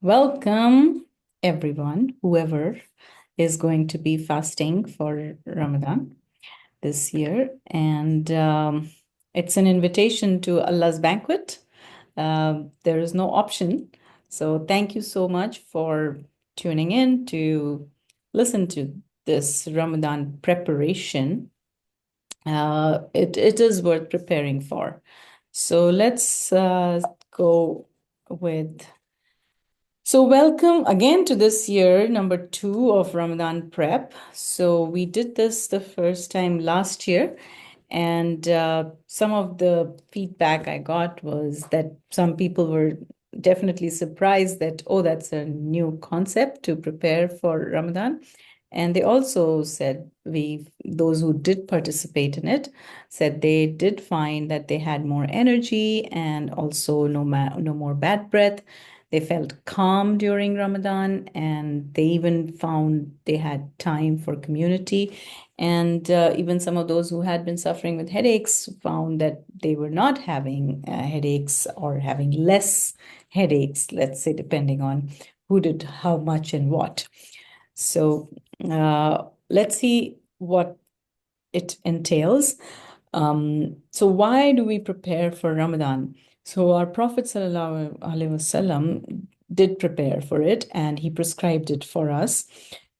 Welcome, everyone, whoever is going to be fasting for Ramadan this year. And it's an invitation to Allah's banquet. There is no option. So, thank you so much for tuning in to listen to this Ramadan preparation. It is worth preparing for. So, let's go with welcome again to this year, number 2 of Ramadan Prep. So, we did this the first time last year, and some of the feedback I got was that some people were definitely surprised that, oh, that's a new concept to prepare for Ramadan. And they also said, those who did participate in it, said they did find that they had more energy and also no more bad breath. They felt calm during Ramadan, and they even found they had time for community. And even some of those who had been suffering with headaches found that they were not having headaches or having less headaches, let's say, depending on who did how much and what. So let's see what it entails. So why do we prepare for Ramadan? So our Prophet sallallahu alaihi wasallam did prepare for it, and he prescribed it for us.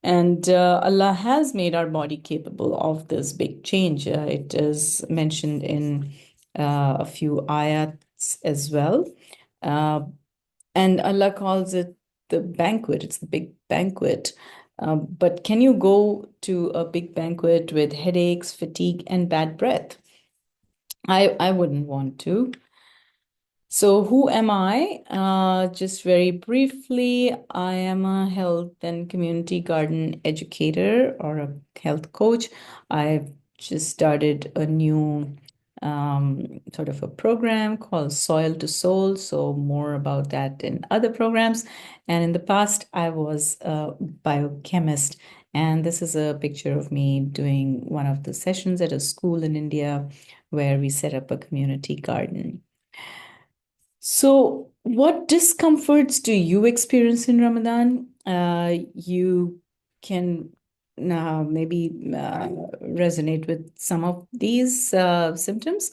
And Allah has made our body capable of this big change. It is mentioned in a few ayats as well. Uh, and Allah calls it the banquet. It's the big banquet. But can you go to a big banquet with headaches, fatigue, and bad breath? I wouldn't want to. So, who am I? Just very briefly, I am a health and community garden educator or a health coach. I've just started a new sort of a program called Soil to Soul. So, more about that in other programs. And in the past, I was a biochemist. And this is a picture of me doing one of the sessions at a school in India where we set up a community garden. So, what discomforts do you experience in Ramadan? You can now maybe resonate with some of these symptoms.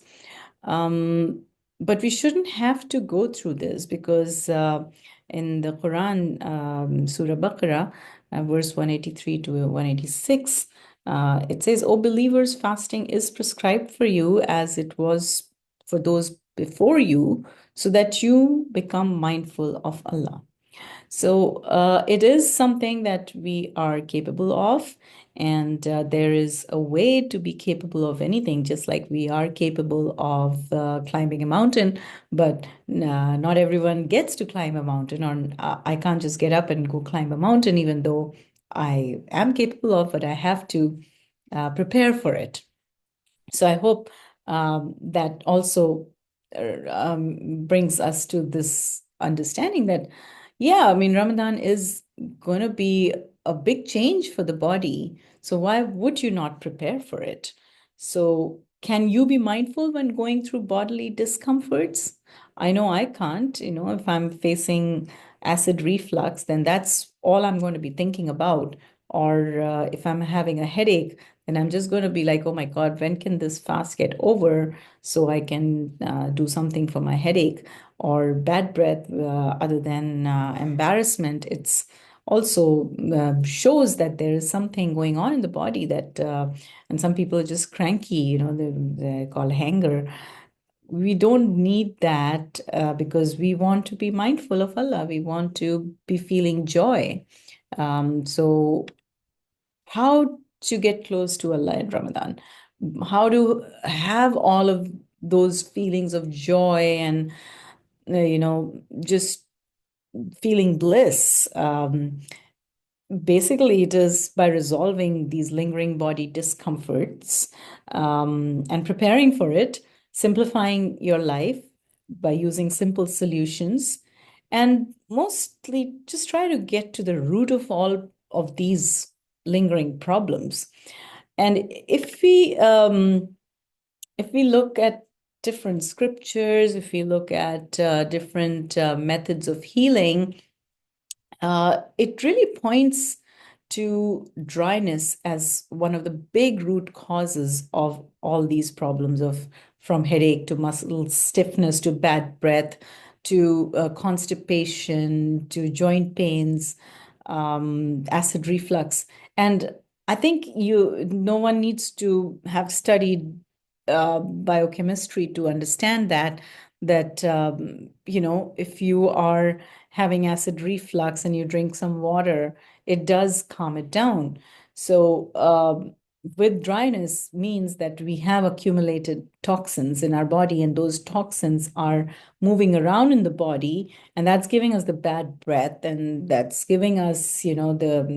Um, but we shouldn't have to go through this because in the Quran, Surah Baqarah, verse 183 to 186, it says, O believers, fasting is prescribed for you as it was for those before you, so that you become mindful of Allah. So it is something that we are capable of, and there is a way to be capable of anything, just like we are capable of climbing a mountain, but not everyone gets to climb a mountain, or I can't just get up and go climb a mountain, even though I am capable of, but I have to prepare for it. So I hope that also brings us to this understanding that, yeah, I mean, Ramadan is going to be a big change for the body. So why would you not prepare for it? So can you be mindful when going through bodily discomforts? I know I can't. If I'm facing acid reflux, then that's all I'm going to be thinking about. Or if I'm having a headache, and I'm just going to be like, oh my God, when can this fast get over so I can do something for my headache or bad breath, other than embarrassment? It's also shows that there is something going on in the body that, and some people are just cranky, they call hanger. We don't need that because we want to be mindful of Allah. We want to be feeling joy. So how to get close to Allah in Ramadan, how to have all of those feelings of joy and, just feeling bliss. Basically, it is by resolving these lingering body discomforts and preparing for it, simplifying your life by using simple solutions, and mostly just try to get to the root of all of these lingering problems. And if we look at different scriptures, if we look at different methods of healing, It really points to dryness as one of the big root causes of all these problems of from headache to muscle stiffness to bad breath to constipation to joint pains, acid reflux. And I think no one needs to have studied biochemistry to understand that if you are having acid reflux and you drink some water, it does calm it down. So, with dryness means that we have accumulated toxins in our body, and those toxins are moving around in the body, and that's giving us the bad breath, and that's giving us, the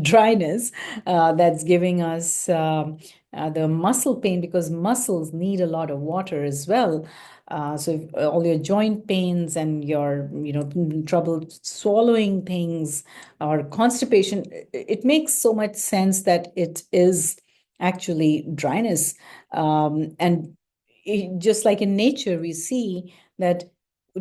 dryness. That's giving us the muscle pain because muscles need a lot of water as well. So if, all your joint pains and your, trouble swallowing things or constipation, it makes so much sense that it is actually dryness. And just like in nature, we see that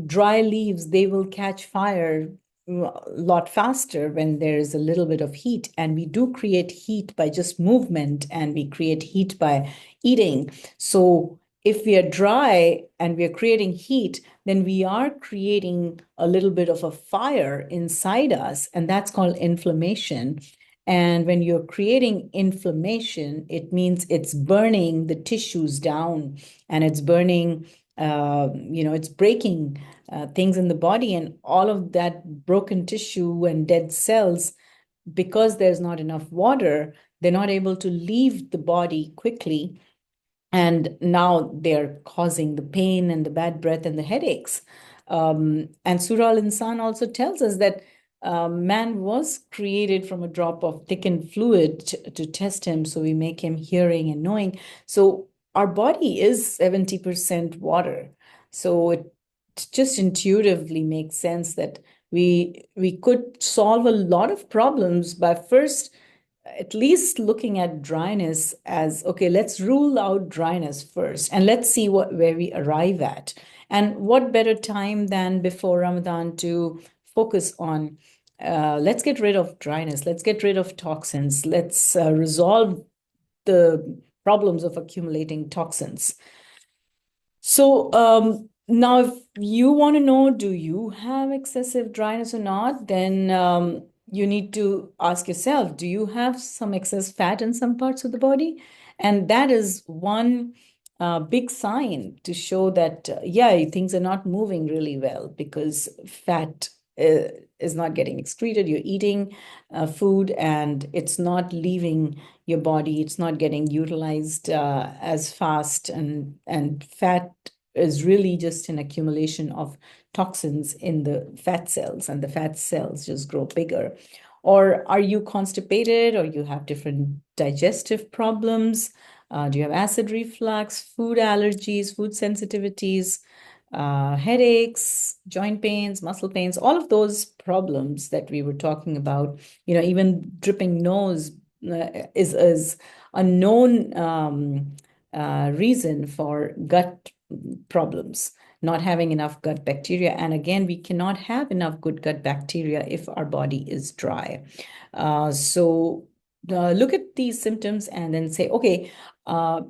dry leaves, they will catch fire a lot faster when there is a little bit of heat. And we do create heat by just movement, and we create heat by eating. So if we are dry and we are creating heat, then we are creating a little bit of a fire inside us, and that's called inflammation. And when you're creating inflammation, it means it's burning the tissues down, and it's burning, it's breaking things in the body, and all of that broken tissue and dead cells, because there's not enough water, they're not able to leave the body quickly, and now they're causing the pain and the bad breath and the headaches. And Surah Al-Insan also tells us that man was created from a drop of thickened fluid to test him, so we make him hearing and knowing. So our body is 70% water. So it just intuitively makes sense that we could solve a lot of problems by first at least looking at dryness as, okay, let's rule out dryness first and let's see where we arrive at. And what better time than before Ramadan to focus on, let's get rid of dryness, let's get rid of toxins, let's resolve the problems of accumulating toxins. So now, if you want to know, do you have excessive dryness or not, then you need to ask yourself, do you have some excess fat in some parts of the body? And that is one big sign to show that, yeah, things are not moving really well because fat is not getting excreted. You're eating food and it's not leaving your body, it's not getting utilized as fast, and fat is really just an accumulation of toxins in the fat cells, and the fat cells just grow bigger. Or are you constipated, or you have different digestive problems? Do you have acid reflux, food allergies, food sensitivities, headaches, joint pains, muscle pains, all of those problems that we were talking about? Even dripping nose is a known reason for gut problems, not having enough gut bacteria. And again, we cannot have enough good gut bacteria if our body is dry. So look at these symptoms and then say, okay,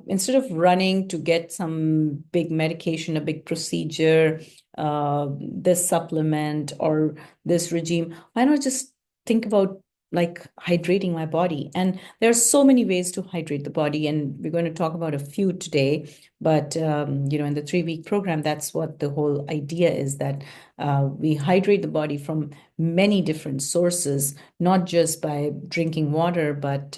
instead of running to get some big medication, a big procedure, this supplement or this regime, why not just think about like hydrating my body? And there are so many ways to hydrate the body, and we're going to talk about a few today. But in the 3-week program, that's what the whole idea is, that we hydrate the body from many different sources, not just by drinking water, but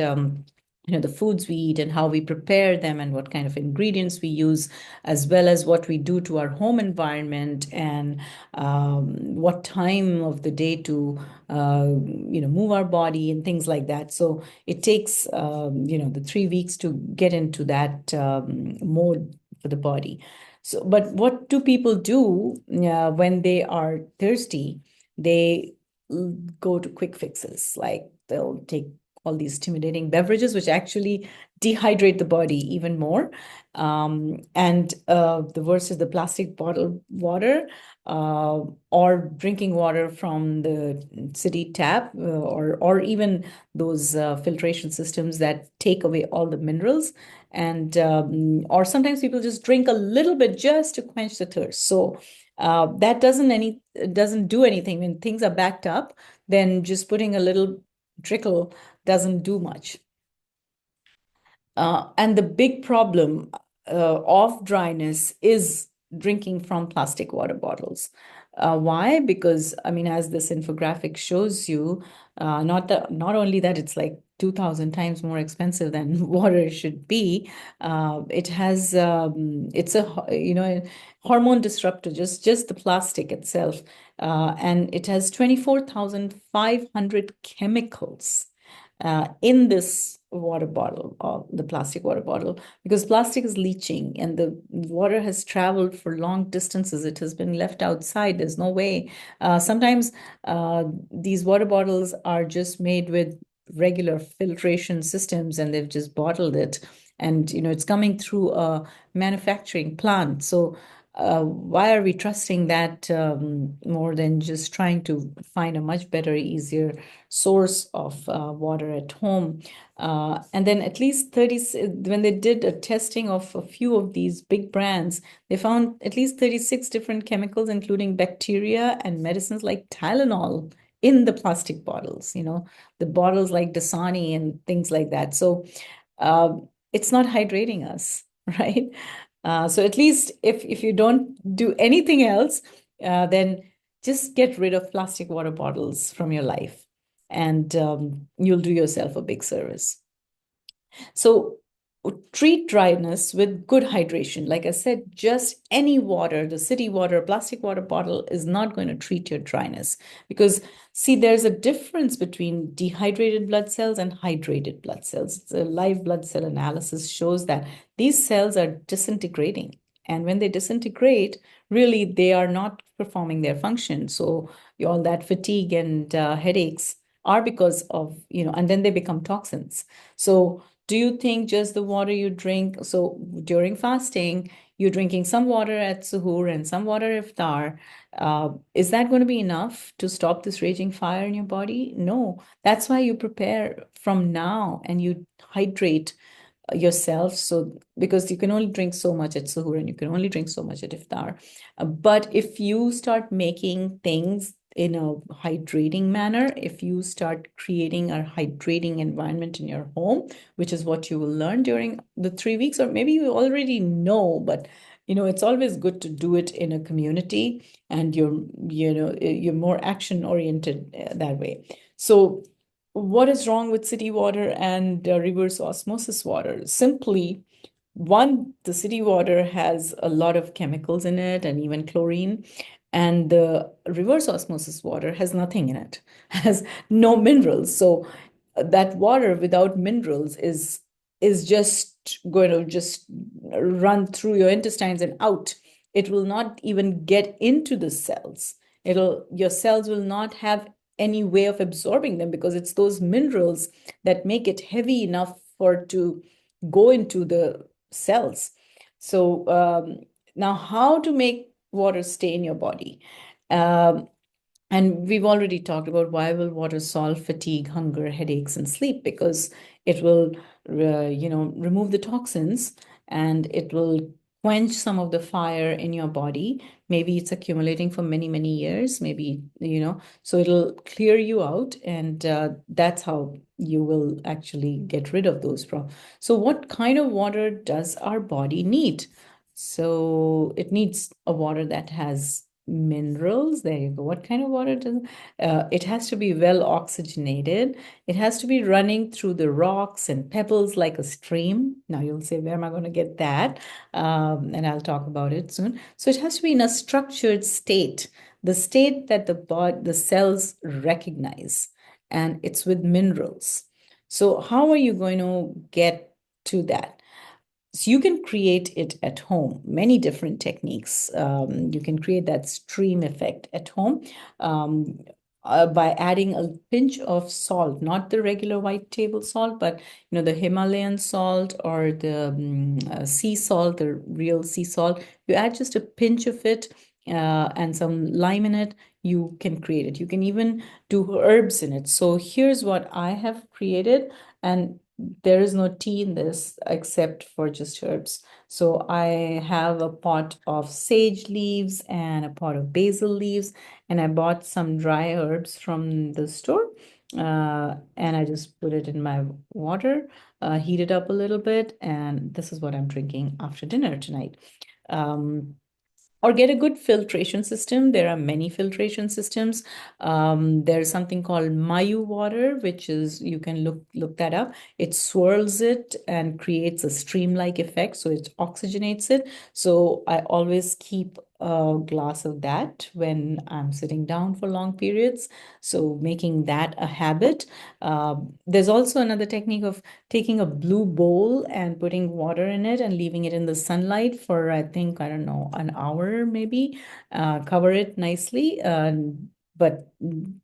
the foods we eat and how we prepare them and what kind of ingredients we use, as well as what we do to our home environment, and what time of the day to move our body and things like that. So it takes the 3 weeks to get into that mode for the body. So, but what do people do when they are thirsty? They go to quick fixes, like they'll take all these stimulating beverages, which actually dehydrate the body even more. And the versus the plastic bottled water, or drinking water from the city tap, or even those filtration systems that take away all the minerals. And or sometimes people just drink a little bit just to quench the thirst. So that doesn't do anything when things are backed up. Then just putting a little trickle doesn't do much. And the big problem of dryness is drinking from plastic water bottles. Why? Because, I mean, as this infographic shows you, not only that it's like 2,000 times more expensive than water should be, it's a hormone disruptor, just the plastic itself, and it has 24,500 chemicals in this water bottle, or the plastic water bottle, because plastic is leaching and the water has traveled for long distances. It has been left outside. There's no way. Sometimes these water bottles are just made with regular filtration systems and they've just bottled it. And, it's coming through a manufacturing plant. So why are we trusting that more than just trying to find a much better, easier source of water at home? And then at least 30, when they did a testing of a few of these big brands, they found at least 36 different chemicals, including bacteria and medicines like Tylenol in the plastic bottles, the bottles like Dasani and things like that. So uh, it's not hydrating us, right? So at least if you don't do anything else, then just get rid of plastic water bottles from your life, and you'll do yourself a big service. So treat dryness with good hydration. Like I said, just any water, the city water, plastic water bottle is not going to treat your dryness, because see, there's a difference between dehydrated blood cells and hydrated blood cells. The live blood cell analysis shows that these cells are disintegrating. And when they disintegrate, really, they are not performing their function. So all that fatigue and headaches are because of, and then they become toxins. So do you think just the water you drink, so during fasting, you're drinking some water at suhoor and some water iftar, is that going to be enough to stop this raging fire in your body? No. That's why you prepare from now and you hydrate yourself. So because you can only drink so much at suhoor and you can only drink so much at iftar. But if you start making things in a hydrating manner, if you start creating a hydrating environment in your home, which is what you will learn during the 3 weeks, or maybe you already know, but it's always good to do it in a community, and you're more action oriented that way. So what is wrong with city water and reverse osmosis water? Simply, one, the city water has a lot of chemicals in it and even chlorine, and the reverse osmosis water has nothing in it, has no minerals. So that water without minerals is just going to just run through your intestines and out. It will not even get into the cells. Your cells will not have any way of absorbing them, because it's those minerals that make it heavy enough for to go into the cells. So now, how to make water stay in your body? Um, and we've already talked about why will water solve fatigue, hunger, headaches, and sleep, because it will, remove the toxins, and it will quench some of the fire in your body. Maybe it's accumulating for many, many years, maybe, so it'll clear you out, and that's how you will actually get rid of those problems. So what kind of water does our body need? So it needs a water that has minerals. There you go. What kind of water does it has to be well oxygenated. It has to be running through the rocks and pebbles like a stream. Now you'll say, where am I going to get that? And I'll talk about it soon. So it has to be in a structured state, the state that the cells recognize, and it's with minerals. So how are you going to get to that? So you can create it at home, many different techniques. You can create that stream effect at home. Um, by adding a pinch of salt, not the regular white table salt, but the Himalayan salt or the sea salt, the real sea salt. You add just a pinch of it and some lime in it. You can create it. You can even do herbs in it. So here's what I have created, and there is no tea in this except for just herbs. So I have a pot of sage leaves and a pot of basil leaves, and I bought some dry herbs from the store. And I just put it in my water, heat it up a little bit, and this is what I'm drinking after dinner tonight. Um, or get a good filtration system. There are many filtration systems. There's something called Mayu water, which is, you can look that up. It swirls it and creates a stream-like effect, so it oxygenates it. So I always keep a glass of that when I'm sitting down for long periods. So making that a habit. There's also another technique of taking a blue bowl and putting water in it and leaving it in the sunlight for, I think, I don't know, an hour maybe. Cover it nicely, but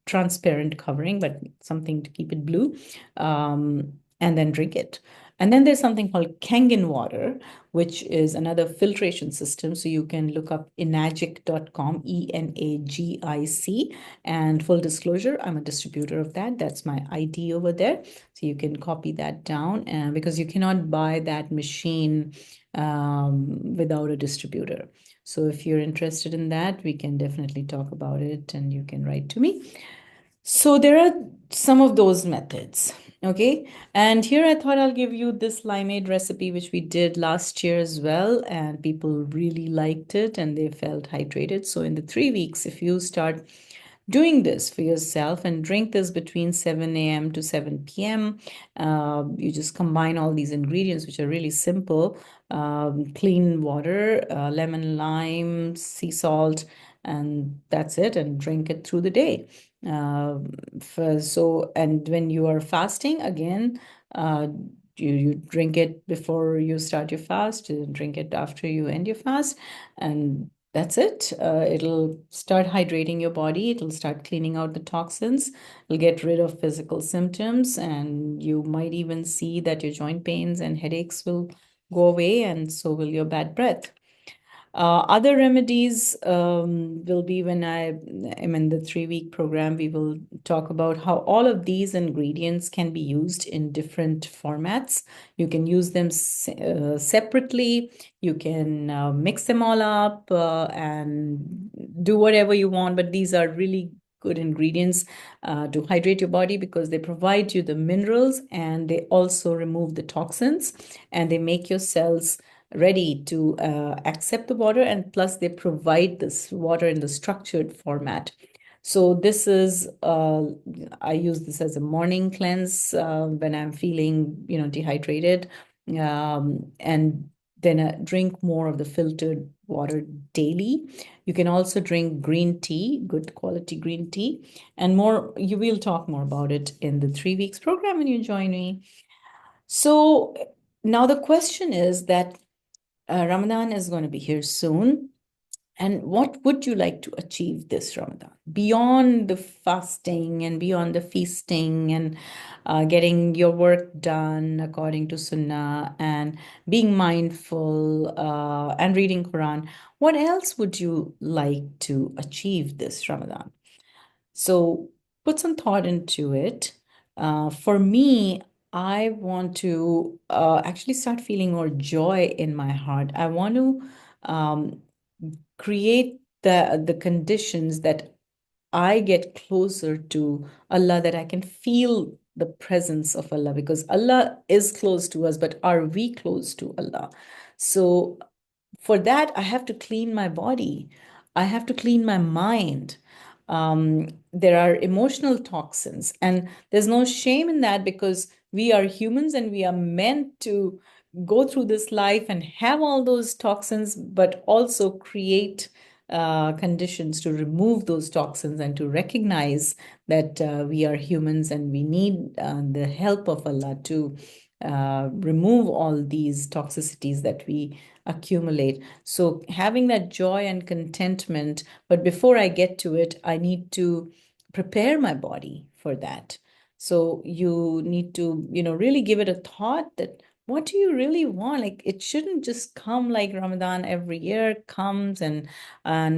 transparent covering, but something to keep it blue, and then drink it. And then there's something called Kangen water, which is another filtration system. So you can look up enagic.com, Enagic. And full disclosure, I'm a distributor of that. That's my ID over there. So you can copy that down, and because you cannot buy that machine without a distributor. So if you're interested in that, we can definitely talk about it and you can write to me. So there are some of those methods. Okay. And here I thought I'll give you this limeade recipe, which we did last year as well. And people really liked it and they felt hydrated. So in the 3 weeks, if you start doing this for yourself and drink this between 7 a.m. to 7 p.m. You just combine all these ingredients, which are really simple: clean water, lemon, lime, sea salt, and that's it, and drink it through the day. And when you are fasting, again, you drink it before you start your fast, you drink it after you end your fast, and that's it. It'll start hydrating your body. It'll start cleaning out the toxins. It'll get rid of physical symptoms, and you might even see that your joint pains and headaches will go away, and so will your bad breath. Other remedies will be when I am in the 3 week program. We will talk about how all of these ingredients can be used in different formats. You can use them separately. You can mix them all up and do whatever you want. But these are really good ingredients to hydrate your body because they provide you the minerals and they also remove the toxins and they make your cells ready to accept the water, and plus they provide this water in the structured format. So this is I use this as a morning cleanse when I'm feeling dehydrated, and then drink more of the filtered water daily. You can also drink green tea, good quality green tea, and more. You will talk more about it in the 3 weeks program when you join me. So now the question is that Ramadan is going to be here soon. And what would you like to achieve this Ramadan? Beyond the fasting and beyond the feasting and getting your work done according to Sunnah and being mindful and reading Quran, what else would you like to achieve this Ramadan? So put some thought into it. For me, I want to actually start feeling more joy in my heart. I want to um, create the conditions that I get closer to Allah, that I can feel the presence of Allah, because Allah is close to us, but are we close to Allah? So for that, I have to clean my body. I have to clean my mind. There are emotional toxins, and there's no shame in that because we are humans and we are meant to go through this life and have all those toxins, but also create conditions to remove those toxins and to recognize that we are humans and we need the help of Allah to remove all these toxicities that we accumulate. So having that joy and contentment, but before I get to it, I need to prepare my body for that. So you need to, really give it a thought that what do you really want? Like it shouldn't just come like Ramadan every year comes and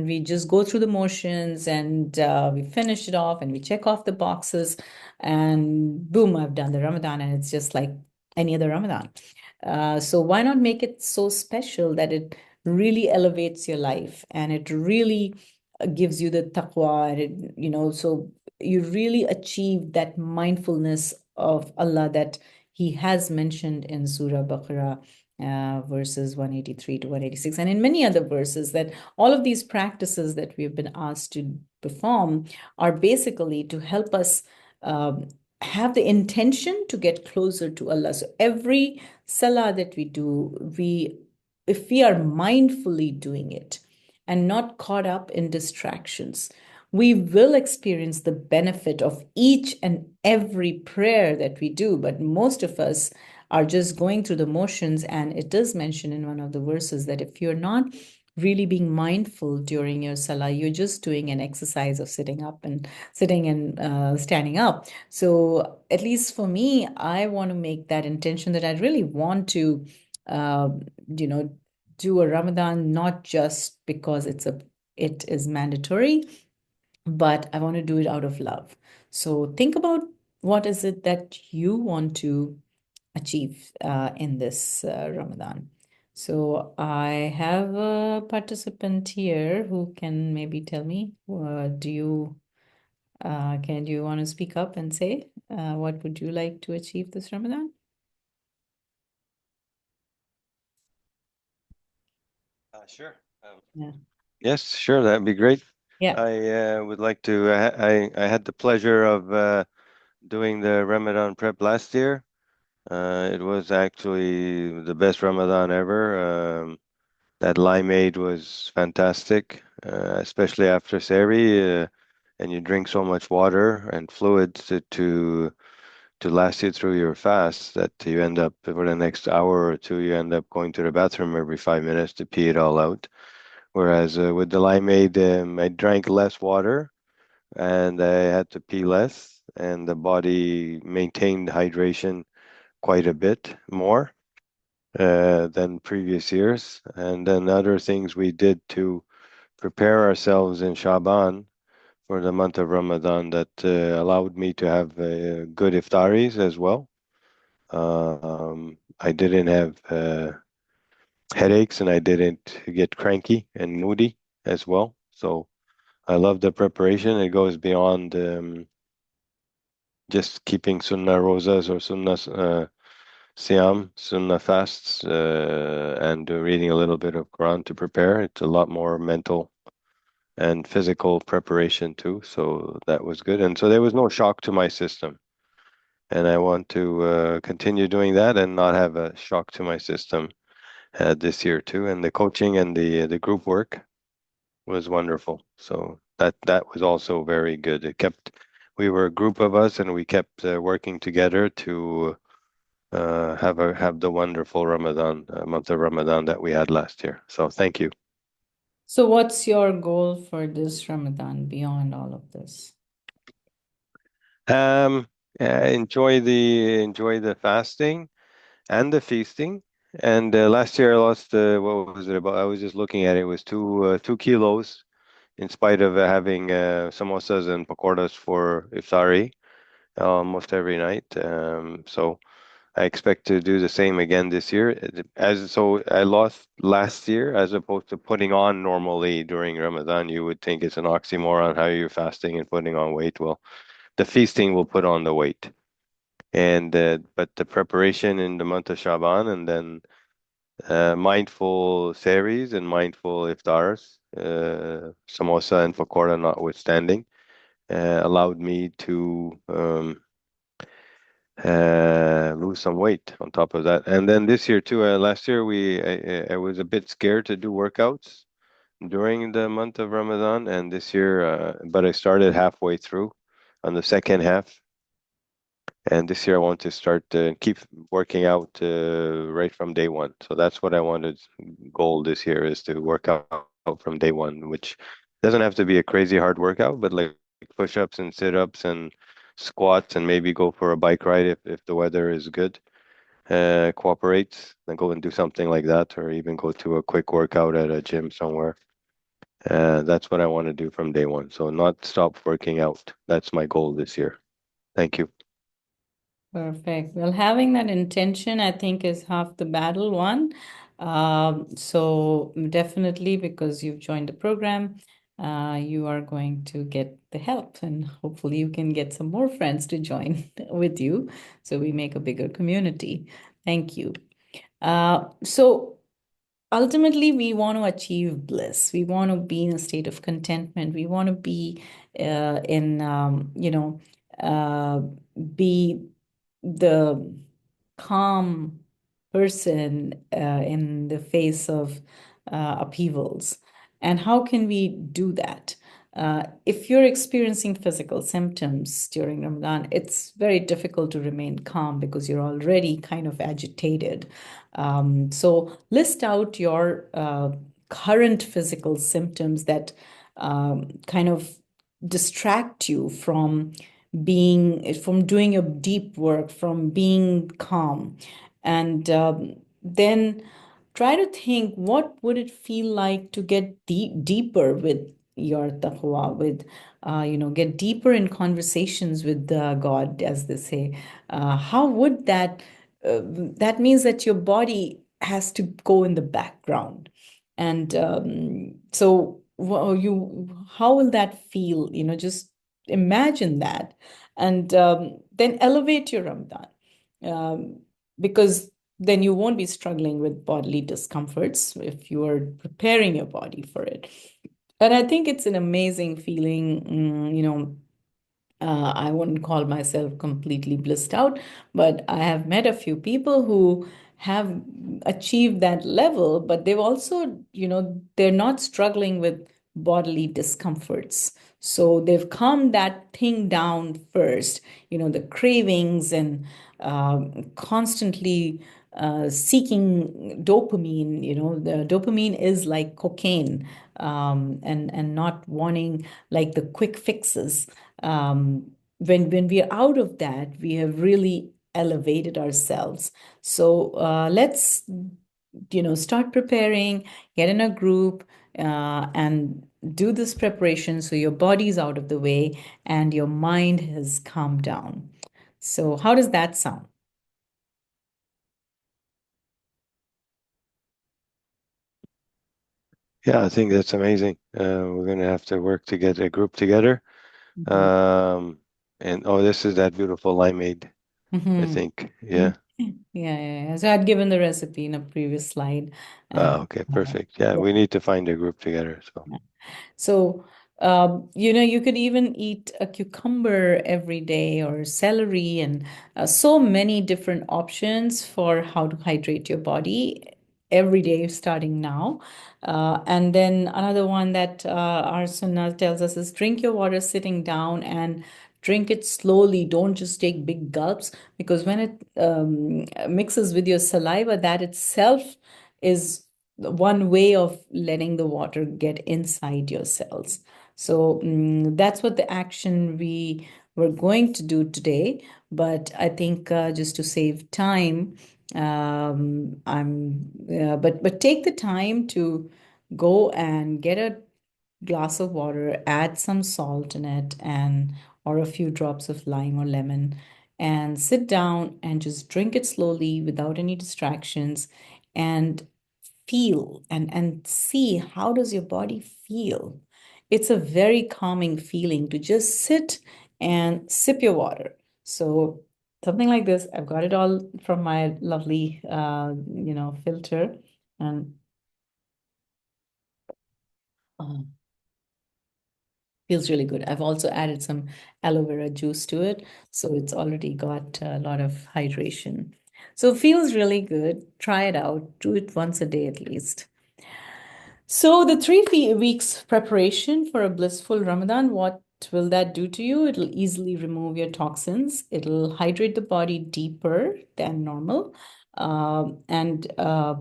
we just go through the motions and we finish it off and we check off the boxes and boom, I've done the Ramadan and it's just like any other Ramadan. So why not make it so special that it really elevates your life and it really gives you the taqwa and so you really achieve that mindfulness of Allah that he has mentioned in Surah Baqarah verses 183 to 186 and in many other verses, that all of these practices that we have been asked to perform are basically to help us um, have the intention to get closer to Allah. So every salah that we do, if we are mindfully doing it and not caught up in distractions, we will experience the benefit of each and every prayer that we do. But most of us are just going through the motions. And it does mention in one of the verses that if you're not really being mindful during your salah, you're just doing an exercise of sitting and standing up. So at least for me, I want to make that intention that I really want to, uh, you know, do a Ramadan not just because it is mandatory, but I want to do it out of love. So think about what is it that you want to achieve in this Ramadan. So I have a participant here who can maybe tell me, do you want to speak up and say what would you like to achieve this Ramadan? Sure. Yeah. Yes, sure. That'd be great. Yeah. I would like to. I had the pleasure of doing the Ramadan prep last year. It was actually the best Ramadan ever. That limeade was fantastic, especially after Sehri, and you drink so much water and fluids to last you through your fast that you end up for the next hour or two, you end up going to the bathroom every 5 minutes to pee it all out. Whereas with the limeade, I drank less water and I had to pee less, and the body maintained hydration quite a bit more than previous years. And then other things we did to prepare ourselves in Shaban for the month of Ramadan that allowed me to have good iftaris as well. I didn't have headaches and I didn't get cranky and moody as well. So I love the preparation. It goes beyond just keeping sunnah rosas or sunnah siyam, sunnah fasts, and reading a little bit of Quran to prepare. It's a lot more mental and physical preparation too. So that was good. And so there was no shock to my system. And I want to continue doing that and not have a shock to my system this year too. And the coaching and the group work was wonderful. So that was also very good. We were a group of us, and we kept working together to have the wonderful Ramadan month of Ramadan that we had last year. So thank you. So what's your goal for this Ramadan beyond all of this? Um, enjoy the fasting and the feasting. And last year I lost what was it about? I was just looking at it. It was 2 kilos in spite of having samosas and pakoras for iftari almost every night. So I expect to do the same again this year. I lost last year as opposed to putting on normally during Ramadan. You would think it's an oxymoron how you're fasting and putting on weight. Well, the feasting will put on the weight, and but the preparation in the month of Shaban and then mindful series and mindful iftars, samosa and pakora notwithstanding, allowed me to lose some weight on top of that. And then this year too, last year I was a bit scared to do workouts during the month of Ramadan, and this year, but I started halfway through on the second half. And this year I want to start to keep working out right from day one. So that's what I wanted. Goal this year is to work out from day one, which doesn't have to be a crazy hard workout, but like push-ups and sit-ups and squats and maybe go for a bike ride if the weather is good, cooperates, then go and do something like that, or even go to a quick workout at a gym somewhere. That's what I want to do from day one. So not stop working out. That's my goal this year. Thank you. Perfect. Well, having that intention, I think, is half the battle won. So definitely, because you've joined the program, you are going to get the help, and hopefully, you can get some more friends to join with you, so we make a bigger community. Thank you. So ultimately, we want to achieve bliss. We want to be in a state of contentment. We want to be in, uh, be the calm person in the face of upheavals. And how can we do that? If you're experiencing physical symptoms during Ramadan, it's very difficult to remain calm because you're already kind of agitated. So list out your current physical symptoms that kind of distract you from doing your deep work, from being calm, and then try to think what would it feel like to get deeper with your taqwa, with get deeper in conversations with God, as they say. How would that means that your body has to go in the background, and so how will that feel? Just imagine that, and then elevate your Ramadan, um, because then you won't be struggling with bodily discomforts if you are preparing your body for it. And I think it's an amazing feeling. I wouldn't call myself completely blissed out, but I have met a few people who have achieved that level, but they've also, they're not struggling with bodily discomforts. So they've calmed that thing down first, the cravings and constantly seeking dopamine. The dopamine is like cocaine, and not wanting like the quick fixes. When we are out of that, we have really elevated ourselves. So let's start preparing, get in a group, and do this preparation so your body's out of the way and your mind has calmed down. So how does that sound? Yeah, I think that's amazing. We're gonna have to work to get a group together. Mhm. Um, and oh, this is that beautiful limeade, I Mhm. think. Yeah. Yeah, yeah, yeah. So I'd given the recipe in a previous slide, Ah, and okay, perfect. Yeah, yeah. we need to find a group together. So, So, you could even eat a cucumber every day or celery, and so many different options for how to hydrate your body every day starting now. And then another one that our sunnah tells us is drink your water sitting down and drink it slowly. Don't just take big gulps, because when it mixes with your saliva, that itself is one way of letting the water get inside your cells. So that's what the action we were going to do today. But I think just to save time, but take the time to go and get a glass of water, add some salt in it, and or a few drops of lime or lemon, and sit down and just drink it slowly without any distractions, and feel and see how does your body feel. It's a very calming feeling to just sit and sip your water. So something like this, I've got it all from my lovely filter, and uh, feels really good. I've also added some aloe vera juice to it, so it's already got a lot of hydration. So feels really good. Try it out. Do it once a day at least. So the weeks preparation for a blissful Ramadan, what will that do to you? It'll easily remove your toxins. It'll hydrate the body deeper than normal. And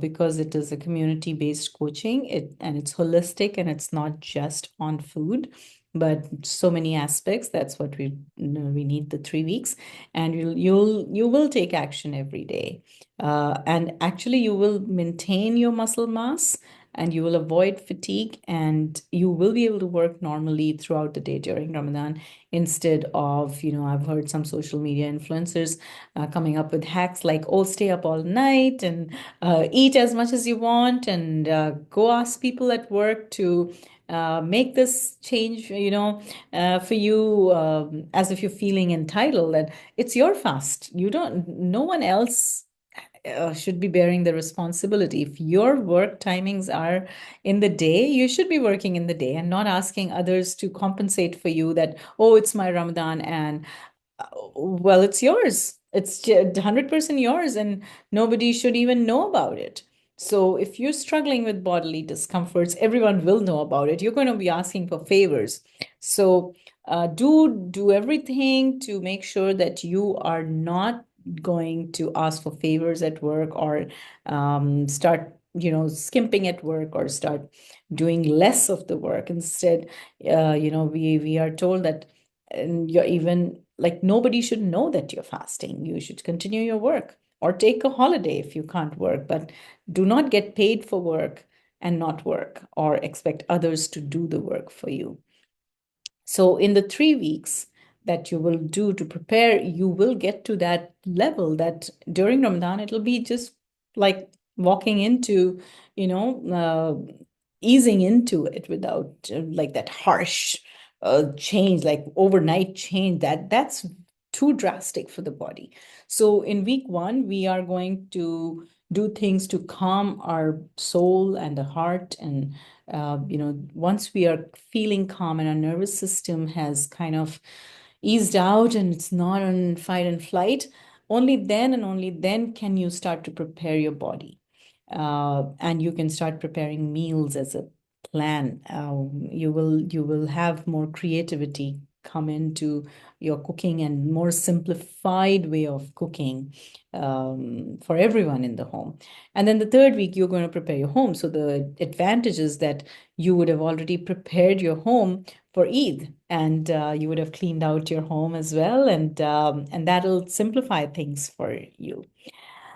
because it is a community-based coaching, it's holistic and it's not just on food. but so many aspects. That's what we need the 3 weeks, and you will take action every day, and actually you will maintain your muscle mass, and you will avoid fatigue, and you will be able to work normally throughout the day during Ramadan, instead of, I've heard some social media influencers coming up with hacks like, oh, stay up all night and eat as much as you want, and go ask people at work to make this change, for you, as if you're feeling entitled, that it's your fast. You don't, no one else should be bearing the responsibility. If your work timings are in the day, you should be working in the day and not asking others to compensate for you that, oh, it's my Ramadan, and well, it's yours. It's 100% yours, and nobody should even know about it. So if you're struggling with bodily discomforts, everyone will know about it. You're going to be asking for favors. So do everything to make sure that you are not going to ask for favors at work, or start, skimping at work, or start doing less of the work. Instead, we are told that, and you're even like, nobody should know that you're fasting. You should continue your work or take a holiday if you can't work, but do not get paid for work and not work, or expect others to do the work for you. So, in the 3 weeks that you will do to prepare, you will get to that level that during Ramadan, it'll be just like walking into, easing into it without like that harsh change, like overnight change. That's too drastic for the body. So, in week one, we are going to do things to calm our soul and the heart, and once we are feeling calm and our nervous system has kind of eased out and it's not on fight and flight, only then and only then can you start to prepare your body. And you can start preparing meals as a plan. You will have more creativity come into your cooking, and more simplified way of cooking, for everyone in the home. And then the third week, you're going to prepare your home. So the advantage is that you would have already prepared your home for Eid, and you would have cleaned out your home as well, and that'll simplify things for you.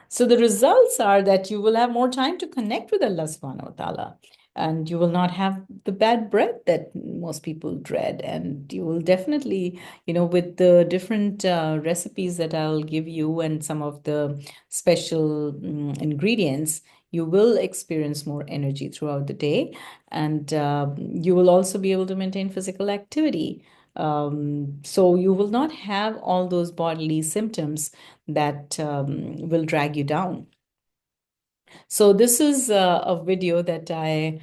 So the results are that you will have more time to connect with Allah subhanahu wa ta'ala. And you will not have the bad breath that most people dread. And you will definitely, with the different recipes that I'll give you, and some of the special ingredients, you will experience more energy throughout the day. And you will also be able to maintain physical activity. So you will not have all those bodily symptoms that will drag you down. So this is a video that I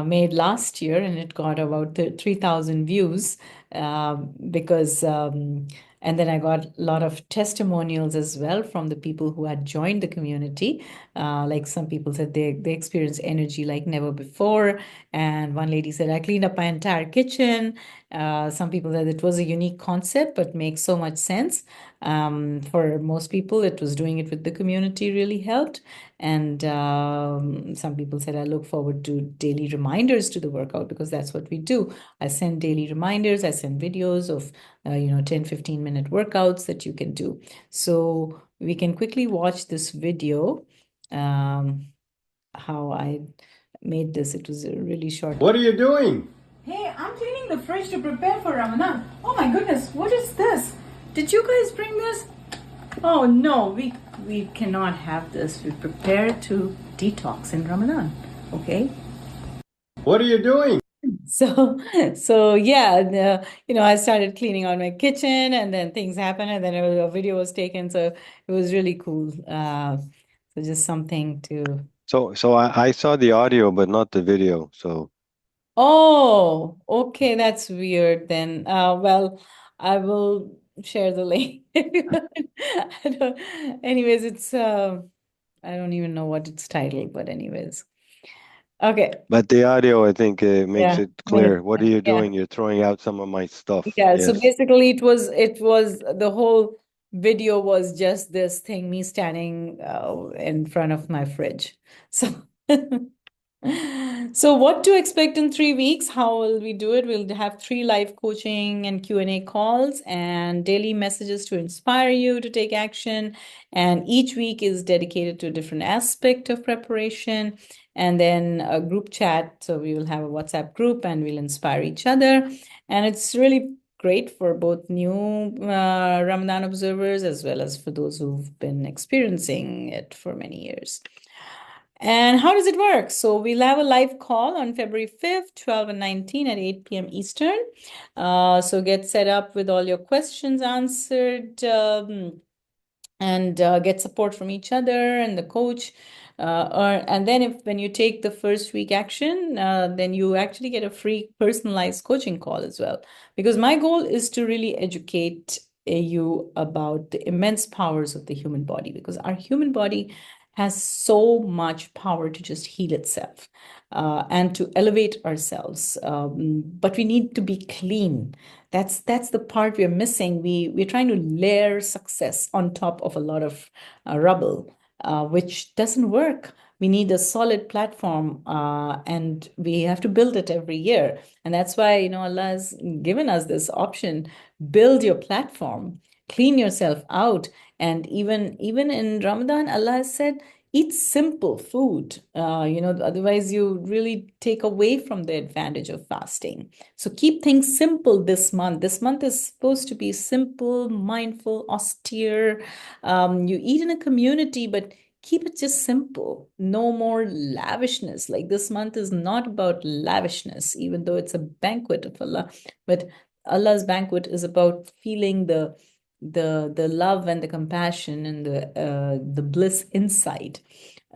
made last year, and it got about 3,000 views, because, and then I got a lot of testimonials as well from the people who had joined the community. Like, some people said they experienced energy like never before, and one lady said, I cleaned up my entire kitchen. Some people said it was a unique concept, but makes so much sense. For most people, it was doing it with the community really helped. And some people said, I look forward to daily reminders to the workout, because that's what we do. I send daily reminders, I send videos of, 10-15 minute workouts that you can do. So we can quickly watch this video, how I made this. It was a really short. What are you doing? Hey, I'm cleaning the fridge to prepare for Ramadan. Oh my goodness, what is this? Did you guys bring this? Oh no, we cannot have this. We prepare to detox in Ramadan. Okay. What are you doing? So so yeah, I started cleaning out my kitchen, and then things happened, and then a video was taken. So it was really cool. So just something to. So I saw the audio, but not the video. So Oh, okay, that's weird then. Well, I will share the link. I don't, anyways, it's I don't even know what it's titled, but anyways. Okay. but the audio, I think, makes Yeah. it Makes clear. What are sense. you Yeah. doing? You're throwing out some of my stuff. Yeah. So Yes. basically it was the whole video was just this thing, me standing in front of my fridge. So So what to expect in 3 weeks? How will we do it? We'll have 3 live coaching and Q&A calls and daily messages to inspire you to take action. And each week is dedicated to a different aspect of preparation. And then a group chat. So we will have a WhatsApp group and we'll inspire each other. And it's really great for both new Ramadan observers as well as for those who've been experiencing it for many years. And how does it work? So we'll have a live call on February 5th, 12 and 19 at 8 p.m. Eastern. So get set up with all your questions answered. And get support from each other and the coach. And then when you take the first week action, then you actually get a free personalized coaching call as well. Because my goal is to really educate you about the immense powers of the human body, because our human body has so much power to just heal itself and to elevate ourselves. But we need to be clean. That's the part we're missing. We're trying to layer success on top of a lot of rubble, which doesn't work. We need a solid platform, and we have to build it every year. And that's why, Allah has given us this option: build your platform, clean yourself out. And even in Ramadan, Allah has said, eat simple food. Otherwise you really take away from the advantage of fasting. So keep things simple this month. This month is supposed to be simple, mindful, austere. You eat in a community, but keep it just simple. No more lavishness. Like, this month is not about lavishness, even though it's a banquet of Allah. But Allah's banquet is about feeling the love and the compassion and the bliss inside.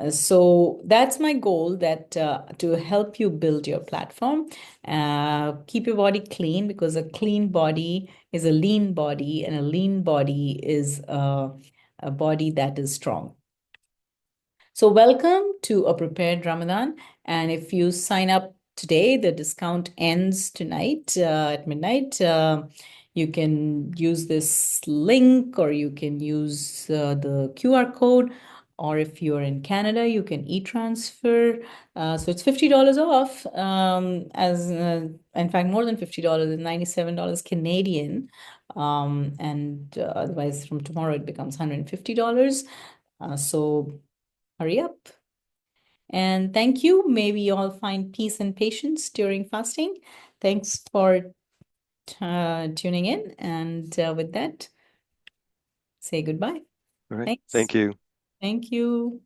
So that's my goal, that to help you build your platform. Keep your body clean, because a clean body is a lean body, and a lean body is a body that is strong. So welcome to a prepared Ramadan. And if you sign up today, the discount ends tonight at midnight. You can use this link, or you can use the QR code. Or if you're in Canada, you can e-transfer. So it's $50 off. In fact, more than $50, it's $97 Canadian. And otherwise, from tomorrow, it becomes $150. So hurry up. And thank you. May we all find peace and patience during fasting. Thanks for tuning in. And with that, say goodbye. All right. Thanks. Thank you. Thank you.